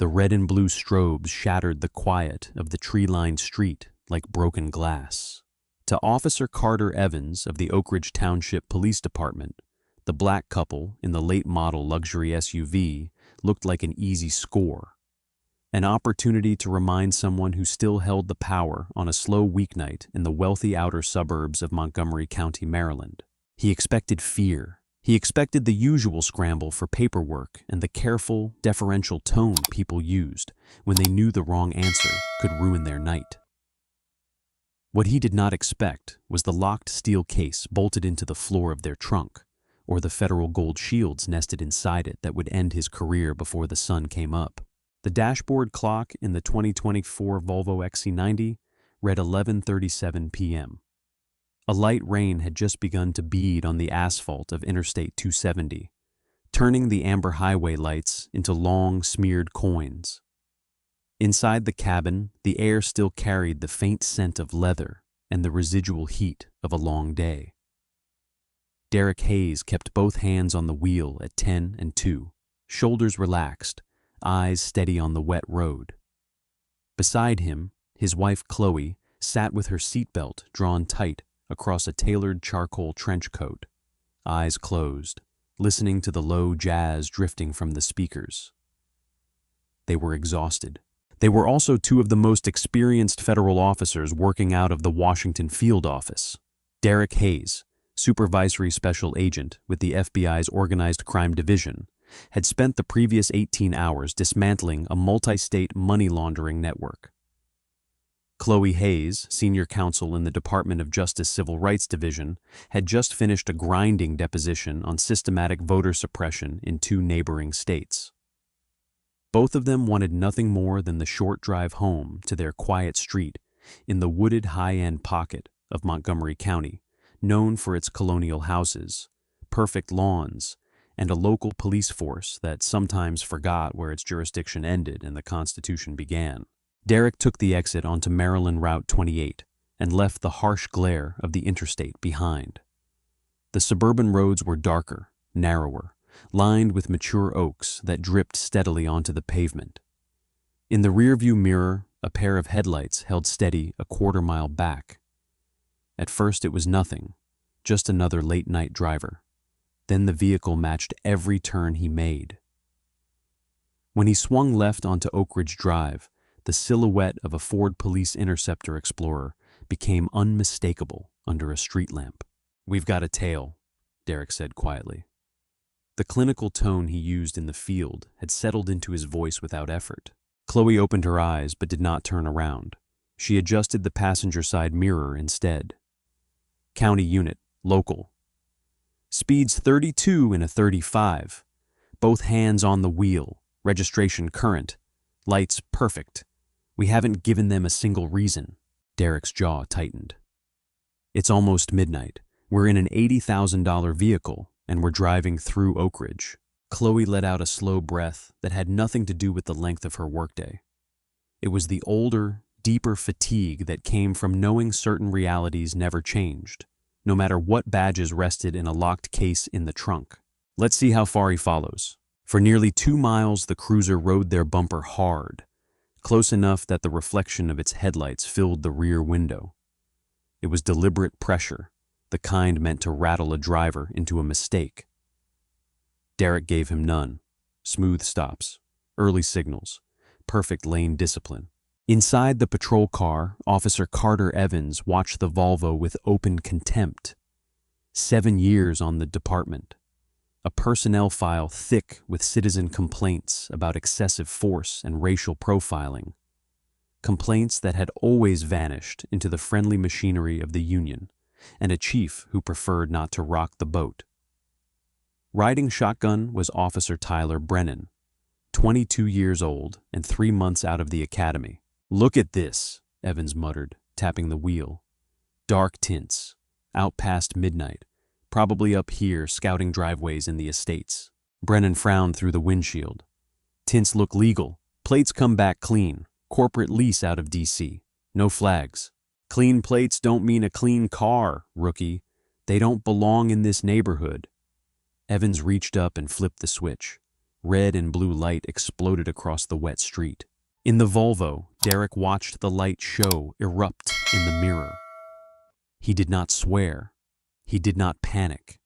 The red and blue strobes shattered the quiet of the tree-lined street like broken glass. To Officer Carter Evans of the Oak Ridge Township Police Department, the black couple in the late-model luxury SUV looked like an easy score. An opportunity to remind someone who still held the power on a slow weeknight in the wealthy outer suburbs of Montgomery County, Maryland. He expected fear. He expected the usual scramble for paperwork and the careful, deferential tone people used when they knew the wrong answer could ruin their night. What he did not expect was the locked steel case bolted into the floor of their trunk, or the federal gold shields nested inside it that would end his career before the sun came up. The dashboard clock in the 2024 Volvo XC90 read 11:37 p.m. A light rain had just begun to bead on the asphalt of Interstate 270, turning the amber highway lights into long, smeared coins. Inside the cabin, the air still carried the faint scent of leather and the residual heat of a long day. Derek Hayes kept both hands on the wheel at 10 and 2, shoulders relaxed, eyes steady on the wet road. Beside him, his wife Chloe sat with her seatbelt drawn tight across a tailored charcoal trench coat, eyes closed, listening to the low jazz drifting from the speakers. They were exhausted. They were also two of the most experienced federal officers working out of the Washington field office. Derek Hayes, Supervisory Special Agent with the FBI's Organized Crime Division, had spent the previous 18 hours dismantling a multi-state money laundering network. Chloe Hayes, Senior Counsel in the Department of Justice Civil Rights Division, had just finished a grinding deposition on systematic voter suppression in 2 neighboring states. Both of them wanted nothing more than the short drive home to their quiet street in the wooded high-end pocket of Montgomery County, known for its colonial houses, perfect lawns, and a local police force that sometimes forgot where its jurisdiction ended and the Constitution began. Derek took the exit onto Maryland Route 28 and left the harsh glare of the interstate behind. The suburban roads were darker, narrower, lined with mature oaks that dripped steadily onto the pavement. In the rearview mirror, a pair of headlights held steady a quarter-mile back. At first it was nothing, just another late-night driver. Then the vehicle matched every turn he made. When he swung left onto Oak Ridge Drive, the silhouette of a Ford Police Interceptor Explorer became unmistakable under a street lamp. "We've got a tail," Derek said quietly. The clinical tone he used in the field had settled into his voice without effort. Chloe opened her eyes but did not turn around. She adjusted the passenger side mirror instead. "County unit, local. Speeds 32 in a 35. Both hands on the wheel, registration current, lights perfect. We haven't given them a single reason." Derek's jaw tightened. "It's almost midnight. We're in an $80,000 vehicle, and we're driving through Oak Ridge." Chloe let out a slow breath that had nothing to do with the length of her workday. It was the older, deeper fatigue that came from knowing certain realities never changed, no matter what badges rested in a locked case in the trunk. "Let's see how far he follows." For nearly 2 miles, the cruiser rode their bumper hard, close enough that the reflection of its headlights filled the rear window. It was deliberate pressure, the kind meant to rattle a driver into a mistake. Derek gave him none. Smooth stops, early signals, perfect lane discipline. Inside the patrol car, Officer Carter Evans watched the Volvo with open contempt. 7 years on the department. A personnel file thick with citizen complaints about excessive force and racial profiling. Complaints that had always vanished into the friendly machinery of the union, and a chief who preferred not to rock the boat. Riding shotgun was Officer Tyler Brennan, 22 years old and 3 months out of the academy. "Look at this," Evans muttered, tapping the wheel. "Dark tints, out past midnight. Probably up here scouting driveways in the estates." Brennan frowned through the windshield. "Tints look legal. Plates come back clean. Corporate lease out of D.C. No flags." "Clean plates don't mean a clean car, rookie. They don't belong in this neighborhood." Evans reached up and flipped the switch. Red and blue light exploded across the wet street. In the Volvo, Derek watched the light show erupt in the mirror. He did not swear. He did not panic.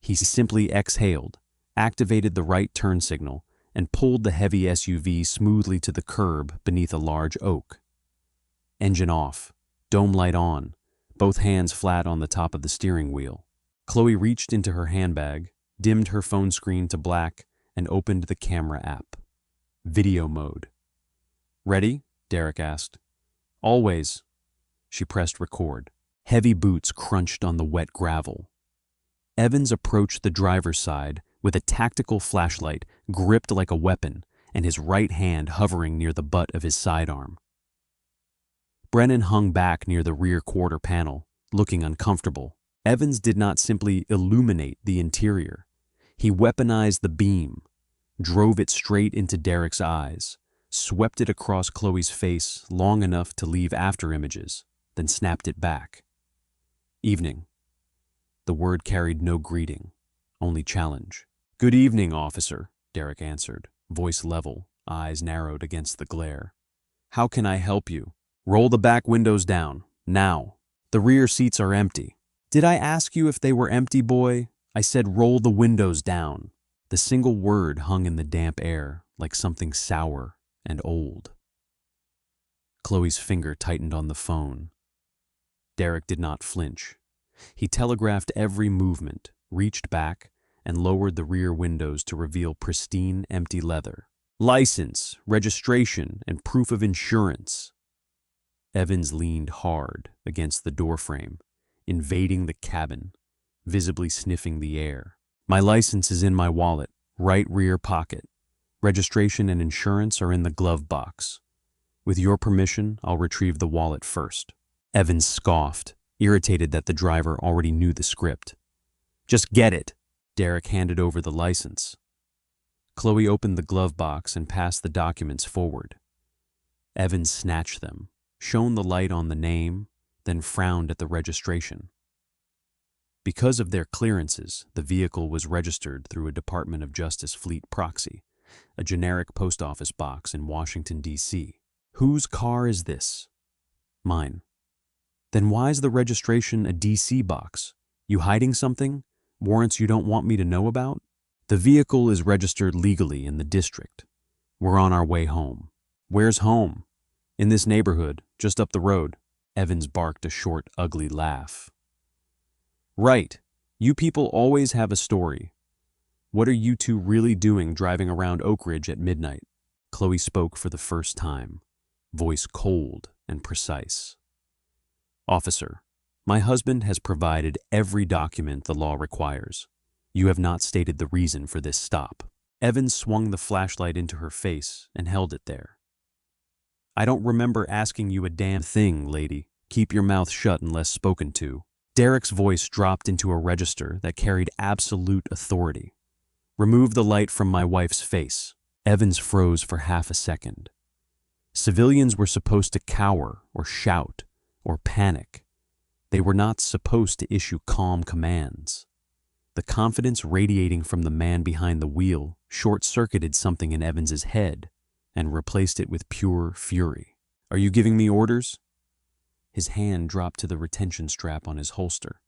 He simply exhaled, activated the right turn signal, and pulled the heavy SUV smoothly to the curb beneath a large oak. Engine off, dome light on, both hands flat on the top of the steering wheel. Chloe reached into her handbag, dimmed her phone screen to black, and opened the camera app. Video mode. "Ready?" Derek asked. "Always." She pressed record. Heavy boots crunched on the wet gravel. Evans approached the driver's side with a tactical flashlight gripped like a weapon and his right hand hovering near the butt of his sidearm. Brennan hung back near the rear quarter panel, looking uncomfortable. Evans did not simply illuminate the interior. He weaponized the beam, drove it straight into Derek's eyes, swept it across Chloe's face long enough to leave after images, then snapped it back. "Evening." The word carried no greeting, only challenge. "Good evening, officer," Derek answered, voice level, eyes narrowed against the glare. "How can I help you?" "Roll the back windows down, now. The rear seats are empty." "Did I ask you if they were empty, boy? I said roll the windows down." The single word hung in the damp air like something sour and old. Chloe's finger tightened on the phone. Derek did not flinch. He telegraphed every movement, reached back, and lowered the rear windows to reveal pristine, empty leather. "License, registration, and proof of insurance." Evans leaned hard against the doorframe, invading the cabin, visibly sniffing the air. "My license is in my wallet, right rear pocket. Registration and insurance are in the glove box. With your permission, I'll retrieve the wallet first." Evans scoffed, irritated that the driver already knew the script. "Just get it." Derek handed over the license. Chloe opened the glove box and passed the documents forward. Evans snatched them, shone the light on the name, then frowned at the registration. Because of their clearances, the vehicle was registered through a Department of Justice fleet proxy, a generic post office box in Washington, D.C. "Whose car is this?" "Mine." "Then why's the registration a D.C. box? You hiding something? Warrants you don't want me to know about?" "The vehicle is registered legally in the district. We're on our way home." "Where's home?" "In this neighborhood, just up the road." Evans barked a short, ugly laugh. "Right. You people always have a story. What are you two really doing driving around Oak Ridge at midnight?" Chloe spoke for the first time, voice cold and precise. "Officer, my husband has provided every document the law requires. You have not stated the reason for this stop." Evans swung the flashlight into her face and held it there. "I don't remember asking you a damn thing, lady. Keep your mouth shut unless spoken to." Derek's voice dropped into a register that carried absolute authority. "Remove the light from my wife's face." Evans froze for half a second. Civilians were supposed to cower or shout or panic. They were not supposed to issue calm commands. The confidence radiating from the man behind the wheel short-circuited something in Evans's head and replaced it with pure fury. "Are you giving me orders?" His hand dropped to the retention strap on his holster.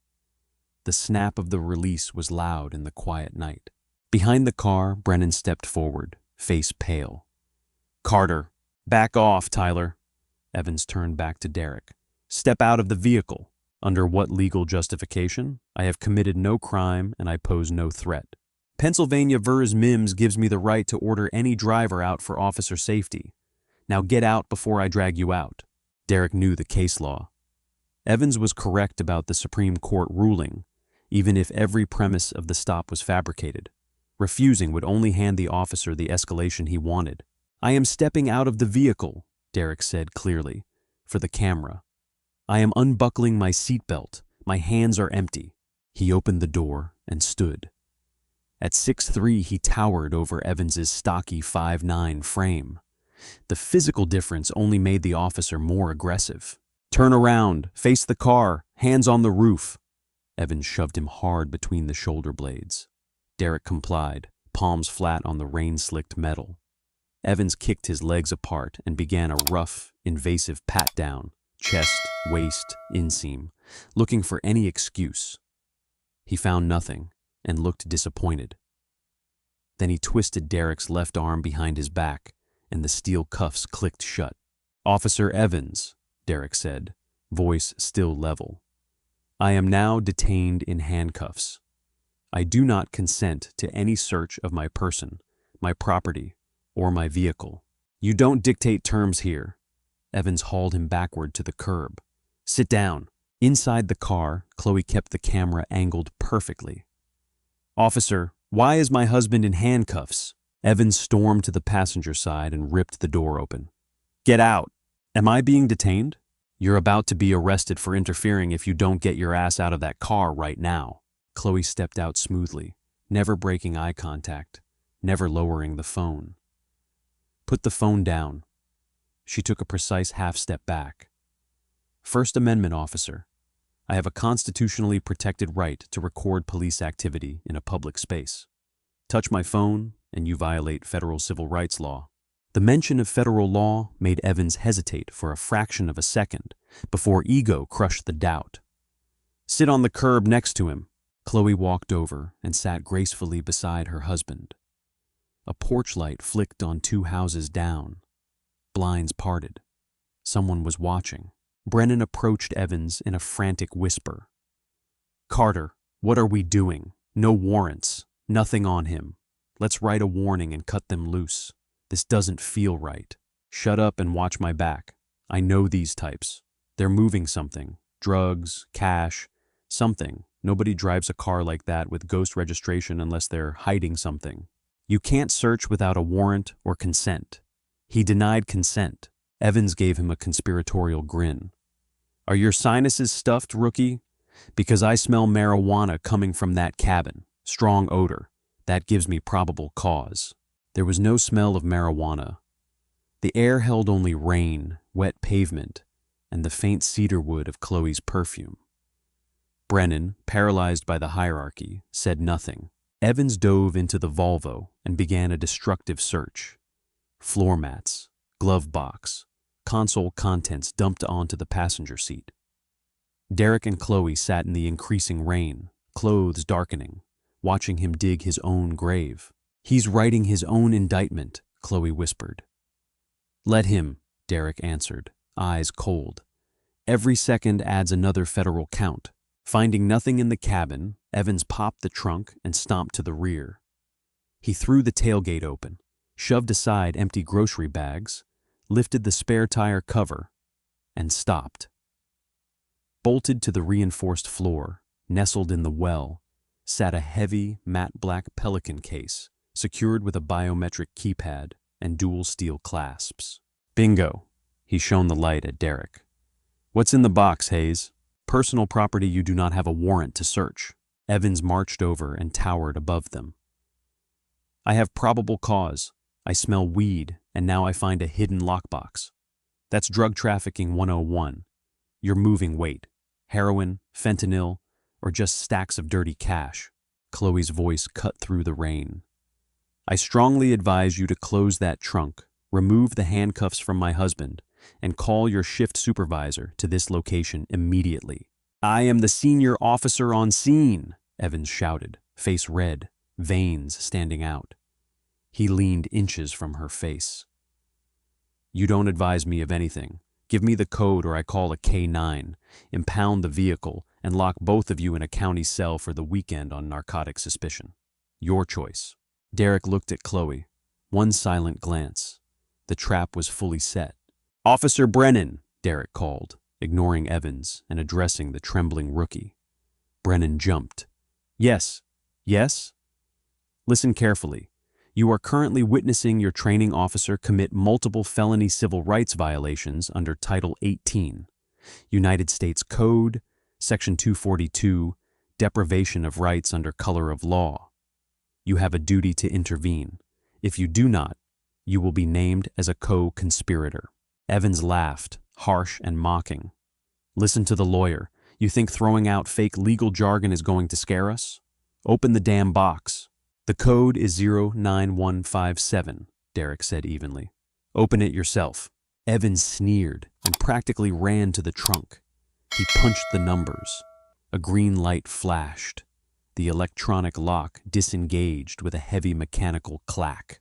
The snap of the release was loud in the quiet night. Behind the car, Brennan stepped forward, face pale. "Carter, back off, Tyler." Evans turned back to Derek. "Step out of the vehicle. Under what legal justification? I have committed no crime and I pose no threat. Pennsylvania vs. Mims gives me the right to order any driver out for officer safety. Now get out before I drag you out." Derek knew the case law. Evans was correct about the Supreme Court ruling, even if every premise of the stop was fabricated. Refusing would only hand the officer the escalation he wanted. "I am stepping out of the vehicle," Derek said clearly, for the camera. "I am unbuckling my seatbelt. My hands are empty." He opened the door and stood. At 6'3", he towered over Evans's stocky 5'9" frame. The physical difference only made the officer more aggressive. "Turn around, face the car, hands on the roof." Evans shoved him hard between the shoulder blades. Derek complied, palms flat on the rain-slicked metal. Evans kicked his legs apart and began a rough, invasive pat-down, chest, waist, inseam, looking for any excuse. He found nothing and looked disappointed. Then he twisted Derek's left arm behind his back, and the steel cuffs clicked shut. "Officer Evans," Derek said, voice still level. "I am now detained in handcuffs. I do not consent to any search of my person, my property, or my vehicle." "You don't dictate terms here." Evans hauled him backward to the curb. "Sit down." Inside the car, Chloe kept the camera angled perfectly. "Officer, why is my husband in handcuffs?" Evans stormed to the passenger side and ripped the door open. "Get out." "Am I being detained?" "You're about to be arrested for interfering if you don't get your ass out of that car right now." Chloe stepped out smoothly, never breaking eye contact, never lowering the phone. "Put the phone down." She took a precise half-step back. "First Amendment, officer. I have a constitutionally protected right to record police activity in a public space. Touch my phone, and you violate federal civil rights law." The mention of federal law made Evans hesitate for a fraction of a second before ego crushed the doubt. "Sit on the curb next to him." Chloe walked over and sat gracefully beside her husband. A porch light flicked on 2 houses down. Blinds parted. Someone was watching. Brennan approached Evans in a frantic whisper. "Carter, what are we doing? No warrants. Nothing on him. Let's write a warning and cut them loose. This doesn't feel right." "Shut up and watch my back. I know these types. They're moving something. Drugs, cash, something. Nobody drives a car like that with ghost registration unless they're hiding something. You can't search without a warrant or consent." He denied consent. Evans gave him a conspiratorial grin. "Are your sinuses stuffed, rookie? Because I smell marijuana coming from that cabin. Strong odor. That gives me probable cause." There was no smell of marijuana. The air held only rain, wet pavement, and the faint cedarwood of Chloe's perfume. Brennan, paralyzed by the hierarchy, said nothing. Evans dove into the Volvo and began a destructive search. Floor mats, glove box, console contents dumped onto the passenger seat. Derek and Chloe sat in the increasing rain, clothes darkening, watching him dig his own grave. "He's writing his own indictment," Chloe whispered. "Let him," Derek answered, eyes cold. "Every second adds another federal count." Finding nothing in the cabin, Evans popped the trunk and stomped to the rear. He threw the tailgate open, shoved aside empty grocery bags, lifted the spare tire cover, and stopped. Bolted to the reinforced floor, nestled in the well, sat a heavy, matte black Pelican case, secured with a biometric keypad and dual steel clasps. "Bingo," he shone the light at Derek. "What's in the box, Hayes?" "Personal property you do not have a warrant to search." Evans marched over and towered above them. "I have probable cause. I smell weed, and now I find a hidden lockbox. That's drug trafficking 101. You're moving weight. Heroin, fentanyl, or just stacks of dirty cash." Chloe's voice cut through the rain. "I strongly advise you to close that trunk, remove the handcuffs from my husband, and call your shift supervisor to this location immediately." "I am the senior officer on scene," Evans shouted, face red, veins standing out. He leaned inches from her face. "You don't advise me of anything. Give me the code or I call a K-9, impound the vehicle, and lock both of you in a county cell for the weekend on narcotic suspicion. Your choice." Derek looked at Chloe. One silent glance. The trap was fully set. "Officer Brennan," Derek called, ignoring Evans and addressing the trembling rookie. Brennan jumped. "Yes. Yes?" "Listen carefully. You are currently witnessing your training officer commit multiple felony civil rights violations under Title 18, United States Code, Section 242, deprivation of rights under color of law. You have a duty to intervene. If you do not, you will be named as a co-conspirator." Evans laughed, harsh and mocking. "Listen to the lawyer. You think throwing out fake legal jargon is going to scare us? Open the damn box." The code is 09157, Derek said evenly. Open it yourself. Evans sneered and practically ran to the trunk. He punched the numbers. A green light flashed. The electronic lock disengaged with a heavy mechanical clack.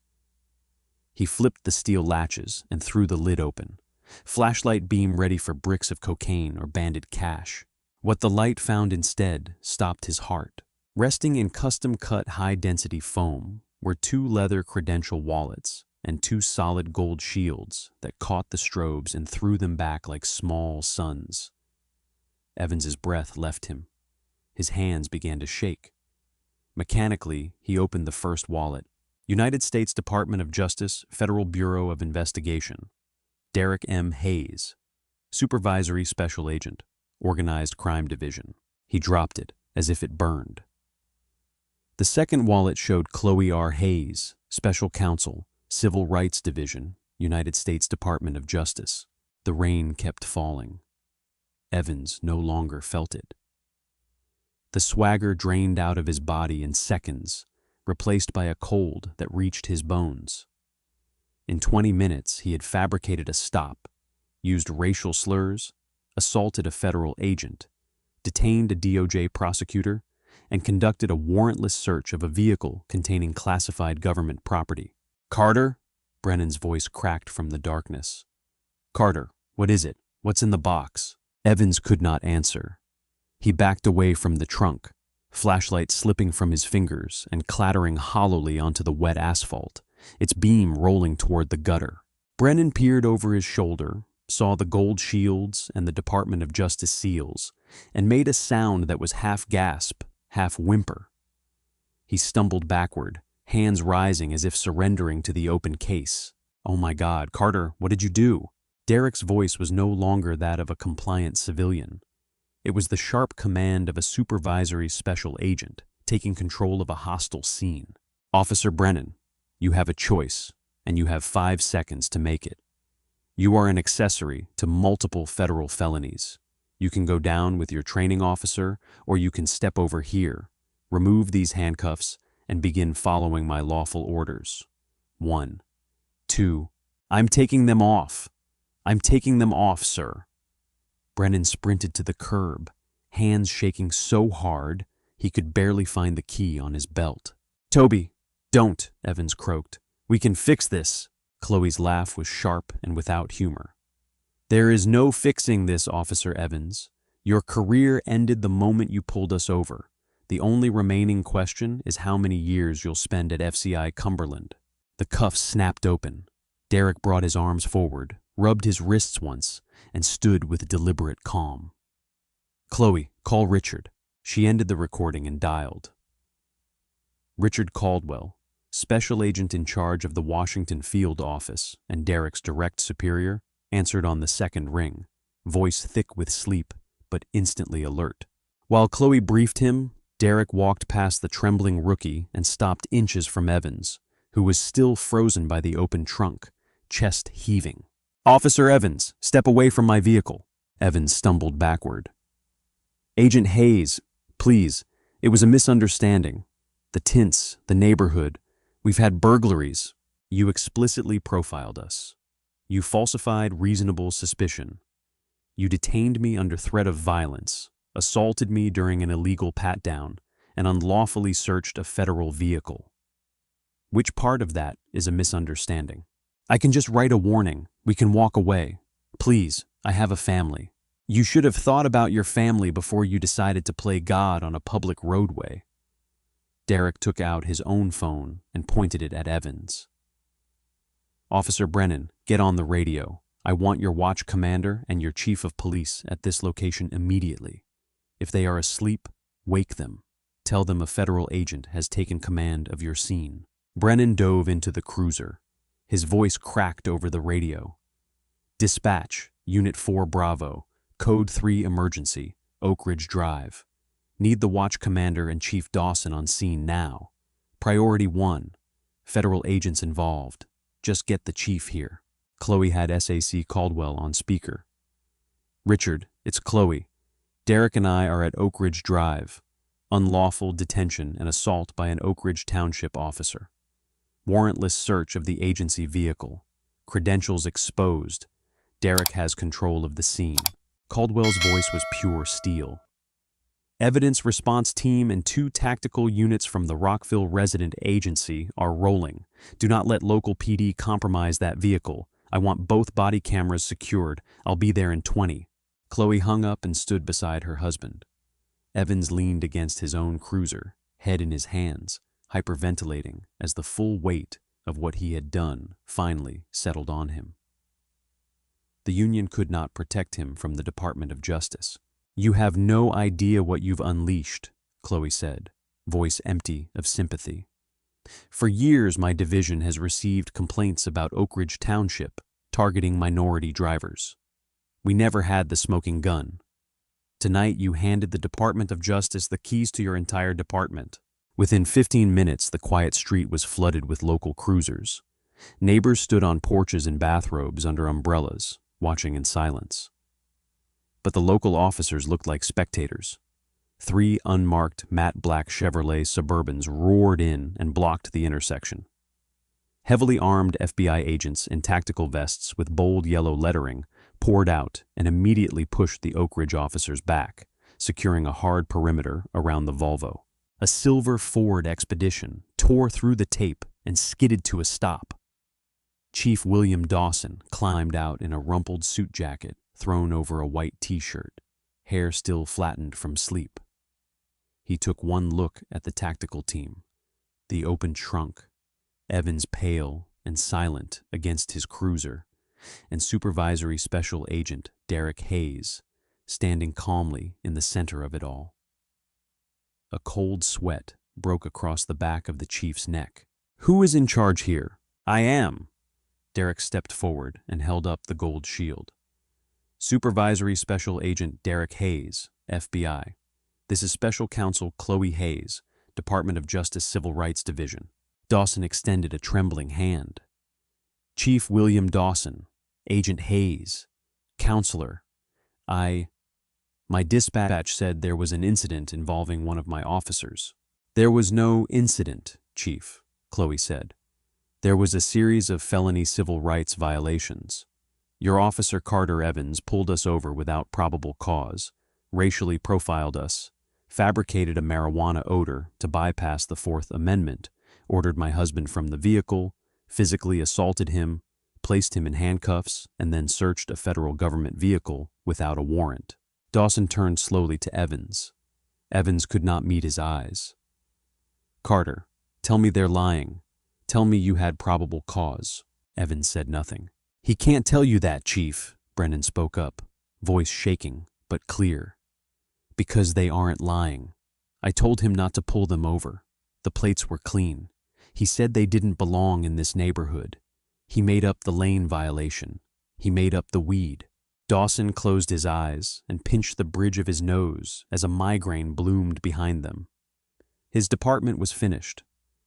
He flipped the steel latches and threw the lid open. Flashlight beam ready for bricks of cocaine or banded cash. What the light found instead stopped his heart. Resting in custom-cut high-density foam were 2 leather credential wallets and 2 solid gold shields that caught the strobes and threw them back like small suns. Evans's breath left him. His hands began to shake. Mechanically, he opened the first wallet. United States Department of Justice, Federal Bureau of Investigation. Derek M. Hayes, Supervisory Special Agent, Organized Crime Division. He dropped it as if it burned. The second wallet showed Chloe R. Hayes, Special Counsel, Civil Rights Division, United States Department of Justice. The rain kept falling. Evans no longer felt it. The swagger drained out of his body in seconds, replaced by a cold that reached his bones. In 20 minutes, he had fabricated a stop, used racial slurs, assaulted a federal agent, detained a DOJ prosecutor, and conducted a warrantless search of a vehicle containing classified government property. "Carter?" Brennan's voice cracked from the darkness. "Carter, what is it? What's in the box?" Evans could not answer. He backed away from the trunk, flashlight slipping from his fingers and clattering hollowly onto the wet asphalt, its beam rolling toward the gutter. Brennan peered over his shoulder, saw the gold shields and the Department of Justice seals, and made a sound that was half gasp, half whimper. He stumbled backward, hands rising as if surrendering to the open case. "Oh my God, Carter, what did you do?" Derek's voice was no longer that of a compliant civilian. It was the sharp command of a supervisory special agent taking control of a hostile scene. "Officer Brennan, you have a choice, and you have 5 seconds to make it. You are an accessory to multiple federal felonies. You can go down with your training officer, or you can step over here, remove these handcuffs, and begin following my lawful orders. 1, 2, I'm taking them off. I'm taking them off, sir." Brennan sprinted to the curb, hands shaking so hard he could barely find the key on his belt. "Toby, don't," Evans croaked. "We can fix this." Chloe's laugh was sharp and without humor. "There is no fixing this, Officer Evans. Your career ended the moment you pulled us over. The only remaining question is how many years you'll spend at FCI Cumberland." The cuffs snapped open. Derek brought his arms forward, rubbed his wrists once, and stood with deliberate calm. "Chloe, call Richard." She ended the recording and dialed. Richard Caldwell, special agent in charge of the Washington field office and Derek's direct superior, answered on the second ring, voice thick with sleep, but instantly alert. While Chloe briefed him, Derek walked past the trembling rookie and stopped inches from Evans, who was still frozen by the open trunk, chest heaving. "Officer Evans, step away from my vehicle." Evans stumbled backward. "Agent Hayes, please, it was a misunderstanding. The tints, the neighborhood, we've had burglaries. You explicitly profiled us. You falsified reasonable suspicion. You detained me under threat of violence, assaulted me during an illegal pat-down, and unlawfully searched a federal vehicle. Which part of that is a misunderstanding? I can just write a warning. We can walk away. Please, I have a family. You should have thought about your family before you decided to play God on a public roadway." Derek took out his own phone and pointed it at Evans. "Officer Brennan, get on the radio. I want your watch commander and your chief of police at this location immediately. If they are asleep, wake them. Tell them a federal agent has taken command of your scene." Brennan dove into the cruiser. His voice cracked over the radio. "Dispatch, Unit 4 Bravo, Code 3 Emergency, Oak Ridge Drive. Need the watch commander and Chief Dawson on scene now. Priority 1, federal agents involved. Just get the chief here." Chloe had SAC Caldwell on speaker. "Richard, it's Chloe. Derek and I are at Oak Ridge Drive. Unlawful detention and assault by an Oak Ridge Township officer. Warrantless search of the agency vehicle. Credentials exposed. Derek has control of the scene. Caldwell's voice was pure steel. Evidence response team and 2 tactical units from the Rockville Resident Agency are rolling. Do not let local PD compromise that vehicle. I want both body cameras secured. I'll be there in 20. Chloe hung up and stood beside her husband. Evans leaned against his own cruiser, head in his hands, hyperventilating as the full weight of what he had done finally settled on him. The union could not protect him from the Department of Justice. "You have no idea what you've unleashed," Chloe said, voice empty of sympathy. "For years, my division has received complaints about Oak Ridge Township targeting minority drivers. We never had the smoking gun. Tonight, you handed the Department of Justice the keys to your entire department." Within 15 minutes, the quiet street was flooded with local cruisers. Neighbors stood on porches in bathrobes under umbrellas, watching in silence. But the local officers looked like spectators. 3 unmarked matte black Chevrolet Suburbans roared in and blocked the intersection. Heavily armed FBI agents in tactical vests with bold yellow lettering poured out and immediately pushed the Oak Ridge officers back, securing a hard perimeter around the Volvo. A silver Ford Expedition tore through the tape and skidded to a stop. Chief William Dawson climbed out in a rumpled suit jacket thrown over a white t-shirt, hair still flattened from sleep. He took one look at the tactical team, the open trunk, Evans pale and silent against his cruiser, and Supervisory Special Agent Derek Hayes standing calmly in the center of it all. A cold sweat broke across the back of the chief's neck. "Who is in charge here?" "I am." Derek stepped forward and held up the gold shield. "Supervisory Special Agent Derek Hayes, FBI. This is Special Counsel Chloe Hayes, Department of Justice Civil Rights Division." Dawson extended a trembling hand. "Chief William Dawson, Agent Hayes, Counselor. My dispatch said there was an incident involving one of my officers." "There was no incident, Chief," Chloe said. "There was a series of felony civil rights violations. Your officer Carter Evans pulled us over without probable cause, racially profiled us, fabricated a marijuana odor to bypass the Fourth Amendment, ordered my husband from the vehicle, physically assaulted him, placed him in handcuffs, and then searched a federal government vehicle without a warrant." Dawson turned slowly to Evans. Evans could not meet his eyes. "Carter, tell me they're lying. Tell me you had probable cause." Evans said nothing. "He can't tell you that, Chief," Brennan spoke up, voice shaking but clear. "Because they aren't lying. I told him not to pull them over. The plates were clean. He said they didn't belong in this neighborhood. He made up the lane violation. He made up the weed." Dawson closed his eyes and pinched the bridge of his nose as a migraine bloomed behind them. His department was finished.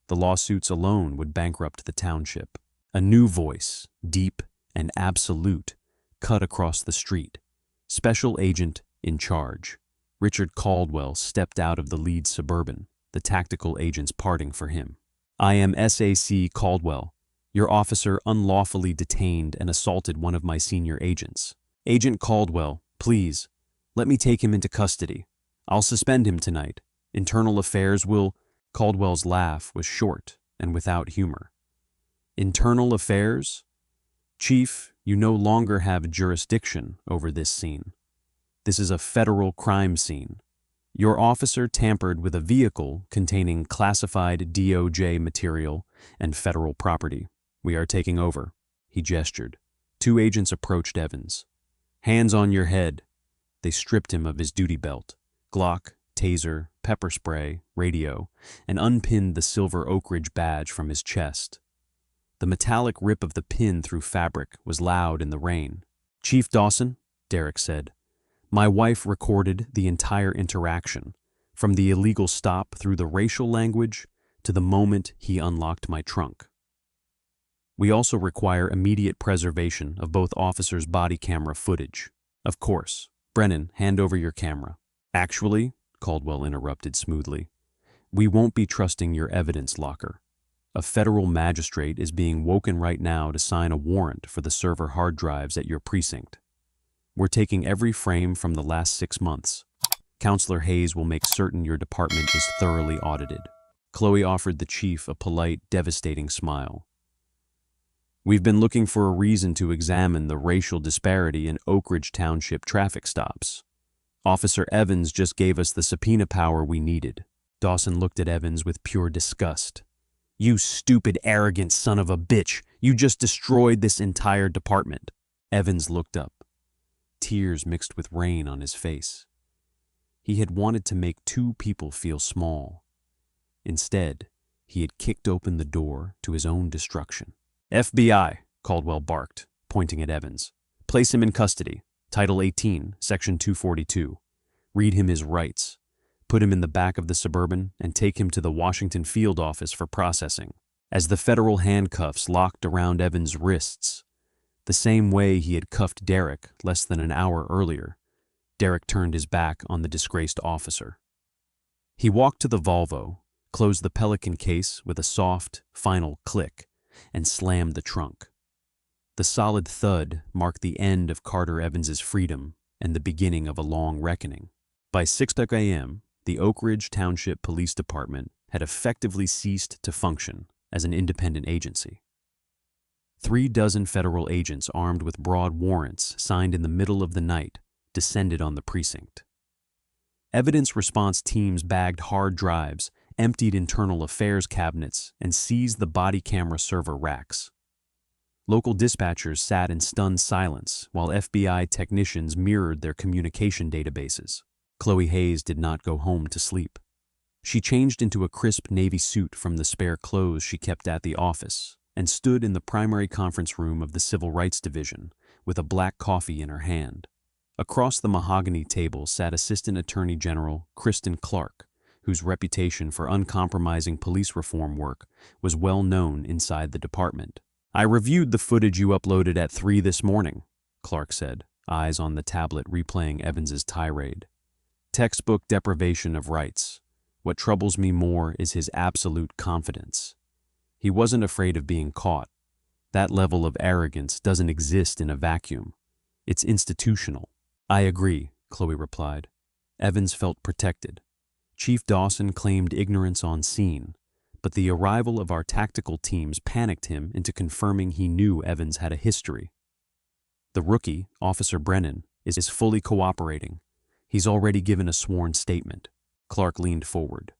The lawsuits alone would bankrupt the township. A new voice, deep and absolute, cut across the street. Special Agent in charge. Richard Caldwell stepped out of the lead Suburban, the tactical agents parting for him. "I am SAC Caldwell. Your officer unlawfully detained and assaulted one of my senior agents. Agent Caldwell, please, let me take him into custody. I'll suspend him tonight. Internal Affairs will—" Caldwell's laugh was short and without humor. "Internal Affairs? Chief, you no longer have jurisdiction over this scene. This is a federal crime scene. Your officer tampered with a vehicle containing classified DOJ material and federal property. We are taking over." He gestured. 2 agents approached Evans. "Hands on your head." They stripped him of his duty belt, Glock, taser, pepper spray, radio, and unpinned the silver Oak Ridge badge from his chest. The metallic rip of the pin through fabric was loud in the rain. "Chief Dawson," Derek said, "my wife recorded the entire interaction, from the illegal stop through the racial language to the moment he unlocked my trunk. We also require immediate preservation of both officers' body camera footage." "Of course. Brennan, hand over your camera." "Actually," Caldwell interrupted smoothly. "We won't be trusting your evidence locker. A federal magistrate is being woken right now to sign a warrant for the server hard drives at your precinct. We're taking every frame from the last 6 months. Counselor Hayes will make certain your department is thoroughly audited." Chloe offered the chief a polite, devastating smile. "We've been looking for a reason to examine the racial disparity in Oak Ridge Township traffic stops. Officer Evans just gave us the subpoena power we needed." Dawson looked at Evans with pure disgust. "You stupid, arrogant son of a bitch! You just destroyed this entire department." Evans looked up, tears mixed with rain on his face. He had wanted to make 2 people feel small. Instead, he had kicked open the door to his own destruction. "FBI," Caldwell barked, pointing at Evans. "Place him in custody. Title 18, Section 242. Read him his rights. Put him in the back of the Suburban and take him to the Washington field office for processing." As the federal handcuffs locked around Evans' wrists, the same way he had cuffed Derek less than an hour earlier, Derek turned his back on the disgraced officer. He walked to the Volvo, closed the Pelican case with a soft, final click, and slammed the trunk. The solid thud marked the end of Carter Evans's freedom and the beginning of a long reckoning. By 6 a.m., the Oak Ridge Township Police Department had effectively ceased to function as an independent agency. 36 federal agents armed with broad warrants signed in the middle of the night descended on the precinct. Evidence response teams bagged hard drives, emptied internal affairs cabinets, and seized the body camera server racks. Local dispatchers sat in stunned silence while FBI technicians mirrored their communication databases. Chloe Hayes did not go home to sleep. She changed into a crisp navy suit from the spare clothes she kept at the office and stood in the primary conference room of the Civil Rights Division with a black coffee in her hand. Across the mahogany table sat Assistant Attorney General Kristen Clark, whose reputation for uncompromising police reform work was well known inside the department. "I reviewed the footage you uploaded at 3 this morning," Clark said, eyes on the tablet replaying Evans's tirade. "Textbook deprivation of rights. What troubles me more is his absolute confidence. He wasn't afraid of being caught. That level of arrogance doesn't exist in a vacuum. It's institutional." "I agree," Chloe replied. Evans felt protected. Chief Dawson claimed ignorance on scene, but the arrival of our tactical teams panicked him into confirming he knew Evans had a history. "The rookie, Officer Brennan, is fully cooperating. He's already given a sworn statement." Clark leaned forward.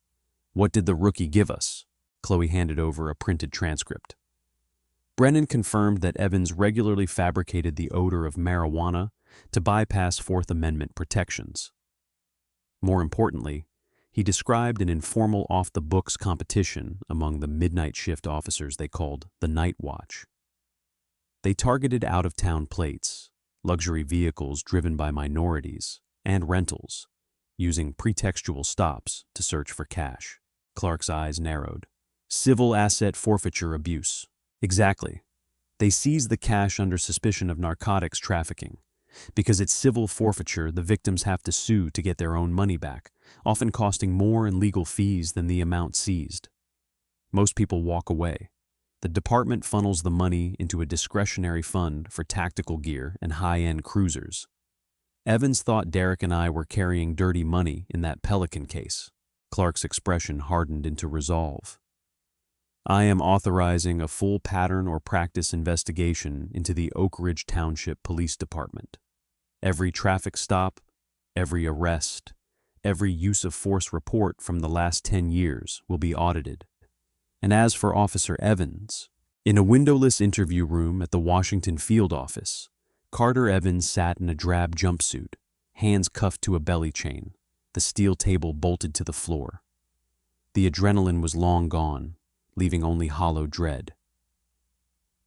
"What did the rookie give us?" Chloe handed over a printed transcript. Brennan confirmed that Evans regularly fabricated the odor of marijuana to bypass Fourth Amendment protections. More importantly, he described an informal off-the-books competition among the midnight shift officers they called the Night Watch. They targeted out-of-town plates, luxury vehicles driven by minorities, and rentals, using pretextual stops to search for cash. Clark's eyes narrowed. "Civil asset forfeiture abuse." "Exactly. They seized the cash under suspicion of narcotics trafficking. Because it's civil forfeiture, the victims have to sue to get their own money back, often costing more in legal fees than the amount seized. Most people walk away. The department funnels the money into a discretionary fund for tactical gear and high-end cruisers. Evans thought Derek and I were carrying dirty money in that Pelican case." Clark's expression hardened into resolve. "I am authorizing a full pattern or practice investigation into the Oak Ridge Township Police Department. Every traffic stop, every arrest, every use of force report from the last 10 years will be audited. And as for Officer Evans, in a windowless interview room at the Washington field office, Carter Evans sat in a drab jumpsuit, hands cuffed to a belly chain, the steel table bolted to the floor. The adrenaline was long gone, leaving only hollow dread.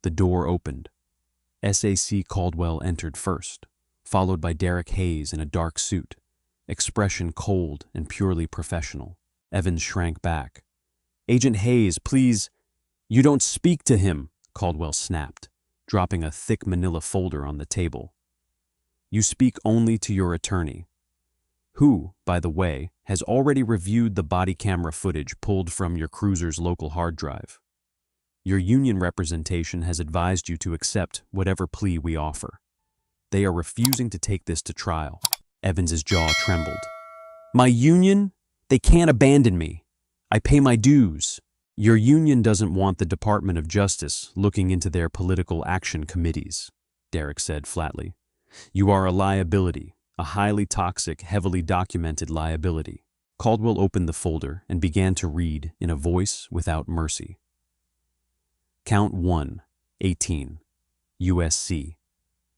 The door opened. SAC Caldwell entered first, followed by Derek Hayes in a dark suit, expression cold and purely professional. Evans shrank back. "Agent Hayes, please." "You don't speak to him," Caldwell snapped, dropping a thick manila folder on the table. "You speak only to your attorney." who, by the way, has already reviewed the body camera footage pulled from your cruiser's local hard drive. Your union representation has advised you to accept whatever plea we offer. They are refusing to take this to trial. Evans's jaw trembled. My union? They can't abandon me. I pay my dues. Your union doesn't want the Department of Justice looking into their political action committees, Derek said flatly. You are a liability, a highly toxic, heavily documented liability. Caldwell opened the folder and began to read in a voice without mercy. Count 1, 18, USC,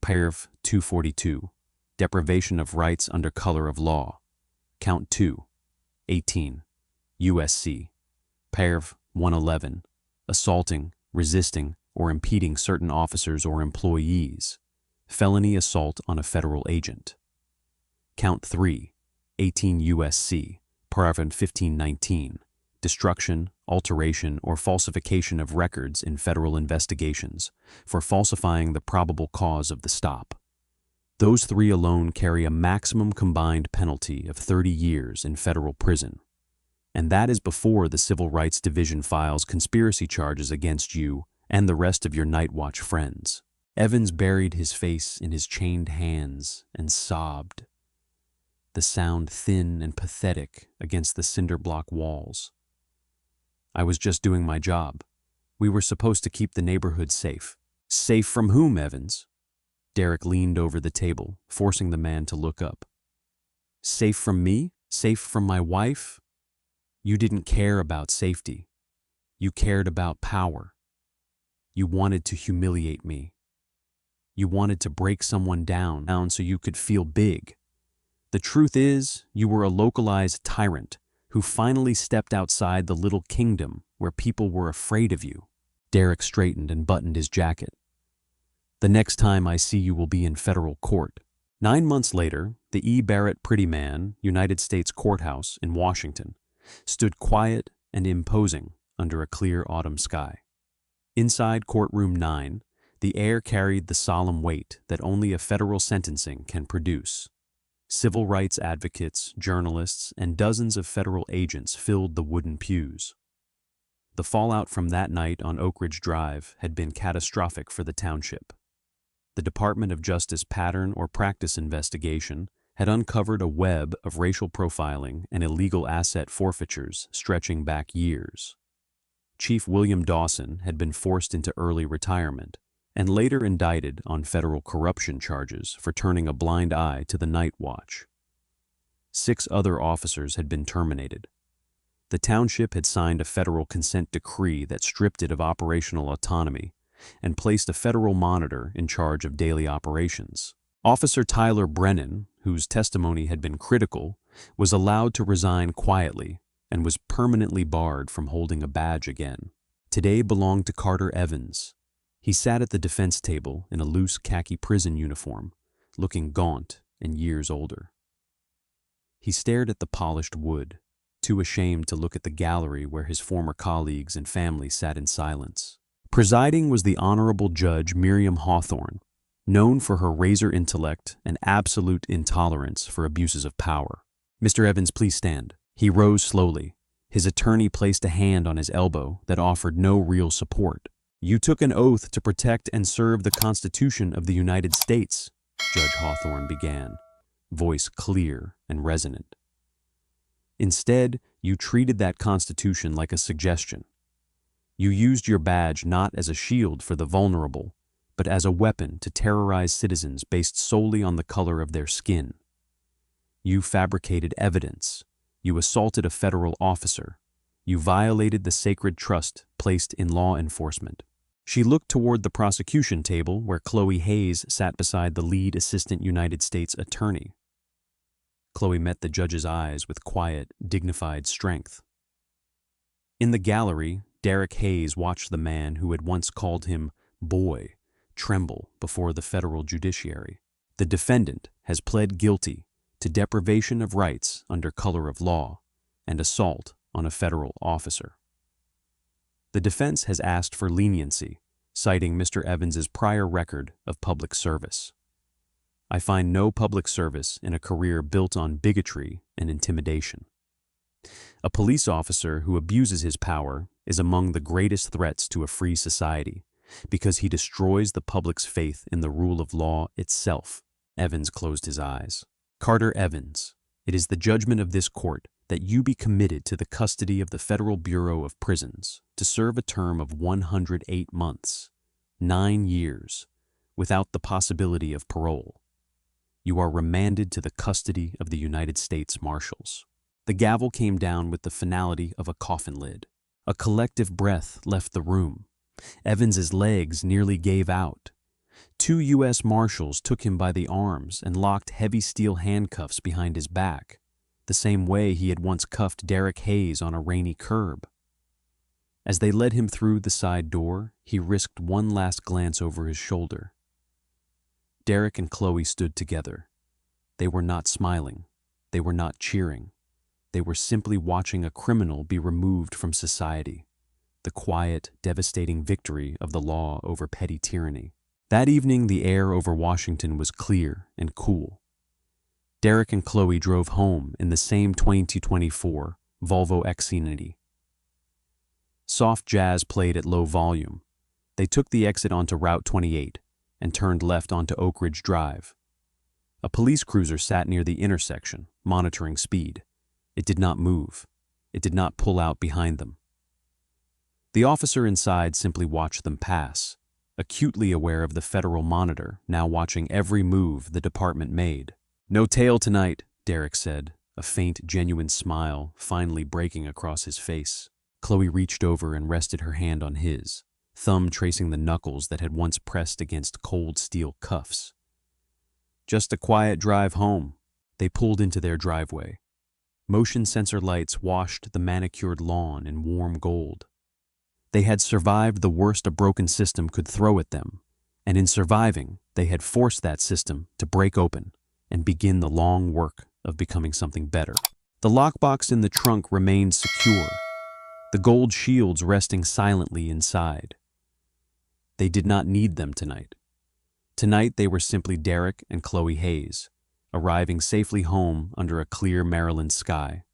Paragraph 242, deprivation of rights under color of law. Count 2, 18, USC, Paragraph 111, assaulting, resisting, or impeding certain officers or employees. Felony assault on a federal agent. Count 3, 18 USC, Paragraph 1519, destruction, alteration, or falsification of records in federal investigations for falsifying the probable cause of the stop. Those three alone carry a maximum combined penalty of 30 years in federal prison. And that is before the Civil Rights Division files conspiracy charges against you and the rest of your Night Watch friends. Evans buried his face in his chained hands and sobbed, the sound thin and pathetic against the cinder block walls. I was just doing my job. We were supposed to keep the neighborhood safe. Safe from whom, Evans? Derek leaned over the table, forcing the man to look up. Safe from me? Safe from my wife? You didn't care about safety. You cared about power. You wanted to humiliate me. You wanted to break someone down so you could feel big. The truth is, you were a localized tyrant who finally stepped outside the little kingdom where people were afraid of you. Derek straightened and buttoned his jacket. The next time I see you will be in federal court. 9 months later, the E. Barrett Prettyman United States Courthouse in Washington stood quiet and imposing under a clear autumn sky. Inside courtroom 9, the air carried the solemn weight that only a federal sentencing can produce. Civil rights advocates, journalists, and dozens of federal agents filled the wooden pews. The fallout from that night on Oak Ridge Drive had been catastrophic for the township. The Department of Justice pattern or practice investigation had uncovered a web of racial profiling and illegal asset forfeitures stretching back years. Chief William Dawson had been forced into early retirement and later indicted on federal corruption charges for turning a blind eye to the Night Watch. 6 other officers had been terminated. The township had signed a federal consent decree that stripped it of operational autonomy and placed a federal monitor in charge of daily operations. Officer Tyler Brennan, whose testimony had been critical, was allowed to resign quietly and was permanently barred from holding a badge again. Today belonged to Carter Evans. He sat at the defense table in a loose khaki prison uniform, looking gaunt and years older. He stared at the polished wood, too ashamed to look at the gallery where his former colleagues and family sat in silence. Presiding was the Honorable Judge Miriam Hawthorne, known for her razor intellect and absolute intolerance for abuses of power. Mr. Evans, please stand. He rose slowly. His attorney placed a hand on his elbow that offered no real support. You took an oath to protect and serve the Constitution of the United States, Judge Hawthorne began, voice clear and resonant. Instead, you treated that Constitution like a suggestion. You used your badge not as a shield for the vulnerable, but as a weapon to terrorize citizens based solely on the color of their skin. You fabricated evidence. You assaulted a federal officer. You violated the sacred trust placed in law enforcement. She looked toward the prosecution table where Chloe Hayes sat beside the lead assistant United States attorney. Chloe met the judge's eyes with quiet, dignified strength. In the gallery, Derek Hayes watched the man who had once called him boy tremble before the federal judiciary. The defendant has pled guilty to deprivation of rights under color of law and assault on a federal officer. The defense has asked for leniency, citing Mr. Evans's prior record of public service. I find no public service in a career built on bigotry and intimidation. A police officer who abuses his power is among the greatest threats to a free society because he destroys the public's faith in the rule of law itself. Evans closed his eyes. Carter Evans, it is the judgment of this court that you be committed to the custody of the Federal Bureau of Prisons to serve a term of 108 months, 9 years, without the possibility of parole. You are remanded to the custody of the United States Marshals. The gavel came down with the finality of a coffin lid. A collective breath left the room. Evans's legs nearly gave out. 2 U.S. Marshals took him by the arms and locked heavy steel handcuffs behind his back, the same way he had once cuffed Derek Hayes on a rainy curb. As they led him through the side door, he risked one last glance over his shoulder. Derek and Chloe stood together. They were not smiling. They were not cheering. They were simply watching a criminal be removed from society, the quiet, devastating victory of the law over petty tyranny. That evening, the air over Washington was clear and cool. Derek and Chloe drove home in the same 2224 Volvo XC90. Soft jazz played at low volume. They took the exit onto Route 28 and turned left onto Oak Ridge Drive. A police cruiser sat near the intersection, monitoring speed. It did not move. It did not pull out behind them. The officer inside simply watched them pass, acutely aware of the federal monitor now watching every move the department made. "No tail tonight," Derek said, a faint, genuine smile finally breaking across his face. Chloe reached over and rested her hand on his, thumb tracing the knuckles that had once pressed against cold steel cuffs. "Just a quiet drive home." They pulled into their driveway. Motion sensor lights washed the manicured lawn in warm gold. They had survived the worst a broken system could throw at them, and in surviving, they had forced that system to break open and begin the long work of becoming something better. The lockbox in the trunk remained secure, the gold shields resting silently inside. They did not need them tonight. Tonight they were simply Derek and Chloe Hayes, arriving safely home under a clear Maryland sky.